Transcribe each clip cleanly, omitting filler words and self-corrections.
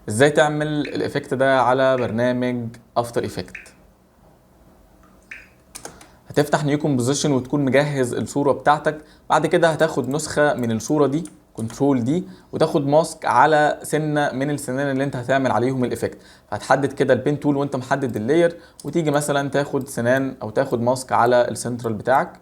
ازاي تعمل الايفكت ده على برنامج افتر ايفكت. هتفتح نيو كومبوزيشن وتكون مجهز الصوره بتاعتك. بعد كده هتاخد نسخه من الصوره دي، كنترول دي، وتاخد ماسك على سنه من السنان اللي انت هتعمل عليهم الايفكت. فهتحدد كده البين تول وانت محدد اللاير، وتيجي مثلا تاخد سنان او تاخد ماسك على السنترال بتاعك.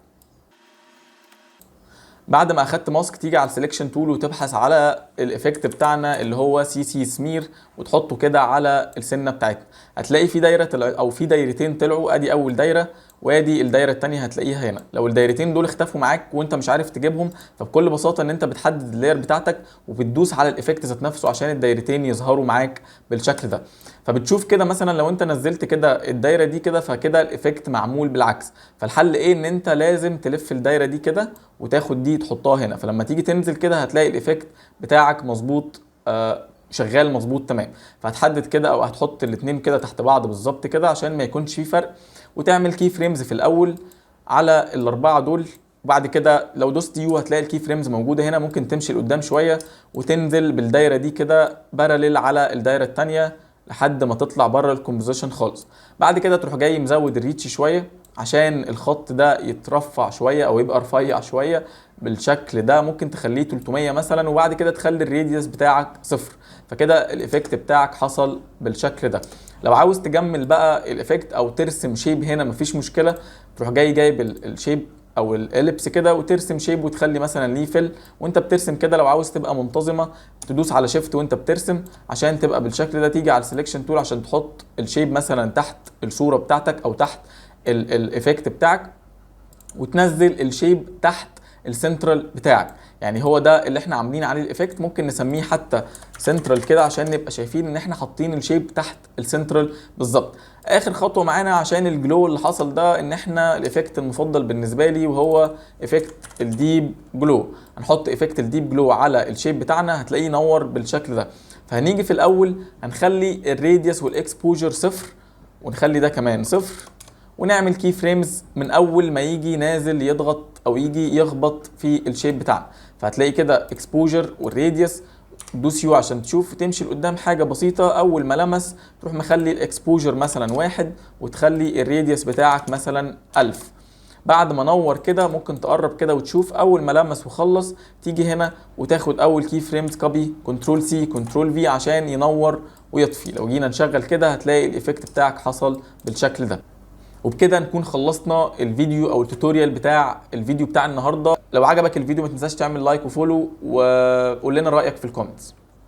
بعد ما اخدت ماسك تيجي على السلكشن تول وتبحث على الايفكت بتاعنا اللي هو سي سي سمير، وتحطه كده على السنه بتاعتنا. هتلاقي في دايره او في دايرتين طلعوا، ادي اول دايره وادي الدايره الثانيه هتلاقيها هنا. لو الدايرتين دول اختفوا معاك وانت مش عارف تجيبهم، فبكل بساطه ان انت بتحدد اللاير بتاعتك وبتدوس على الايفكت ذات نفسه عشان الدايرتين يظهروا معاك بالشكل ده. فبتشوف كده مثلا لو انت نزلت كده الدايره دي كده، فكده الايفكت معمول بالعكس. فالحل ايه؟ ان انت لازم تلف الدايره دي كده وتاخد دي تحطها هنا، فلما تيجي تنزل كده هتلاقي الايفكت بتاعك مظبوط، شغال مظبوط تمام. فهتحدد كده او هتحط الاثنين كده تحت بعض بالظبط كده عشان ما يكونش في فرق، وتعمل كي فريمز في الاول على الاربعه دول. وبعد كده لو دوست يو هتلاقي الكي فريمز موجوده هنا. ممكن تمشي لقدام شويه وتنزل بالدايره دي كده باراليل على الدايره الثانيه لحد ما تطلع بره الكومبوزيشن خالص. بعد كده تروح جاي مزود الريتش شويه عشان الخط ده يترفع شويه او يبقى رفيع شويه بالشكل ده. ممكن تخليه 300 مثلا، وبعد كده تخلي الراديوس بتاعك 0. فكده الايفكت بتاعك حصل بالشكل ده. لو عاوز تجمل بقى الايفكت او ترسم شيب هنا مفيش مشكله، تروح جاي جايب الشيب او الاليبس كده وترسم شيب وتخلي مثلا ليه فيل وانت بترسم كده. لو عاوز تبقى منتظمه تدوس على شيفت وانت بترسم عشان تبقى بالشكل ده. تيجي على السلكشن تول عشان تحط الشيب مثلا تحت الصوره بتاعتك او تحت الايفكت بتاعك، وتنزل الشيب تحت السنترال بتاعك. يعني هو ده اللي احنا عاملين عليه الايفكت. ممكن نسميه حتى سنترال كده عشان نبقى شايفين ان احنا حاطين الشيب تحت السنترال بالظبط. اخر خطوه معانا عشان الجلو اللي حصل ده، ان احنا الايفكت المفضل بالنسبه لي وهو ايفكت الديب جلو. هنحط ايفكت الديب جلو على الشيب بتاعنا هتلاقيه نور بالشكل ده. فهنيجي في الاول هنخلي الراديوس والاكسبوجر 0، ونخلي ده كمان 0، ونعمل كي فريمز من اول ما يجي نازل يضغط او يجي يخبط في الشيب بتاعنا. فهتلاقي كده اكسبوجر والراديوس، دوس يو عشان تشوف تمشي لقدام حاجه بسيطه. اول ما لمس تروح مخلي الاكسبوجر مثلا 1 وتخلي الراديوس بتاعك مثلا 1000. بعد ما نور كده ممكن تقرب كده وتشوف اول ما لمس وخلص تيجي هنا وتاخد اول كي فريمز كوبي، كنترول سي كنترول في عشان ينور ويطفي. لو جينا نشغل كده هتلاقي الايفكت بتاعك حصل بالشكل ده. وبكده نكون خلصنا الفيديو او التوتوريال بتاع الفيديو بتاع النهارده. لو عجبك الفيديو ما تنساش تعمل لايك وفولو، وقول لنا رايك في الكومنتس.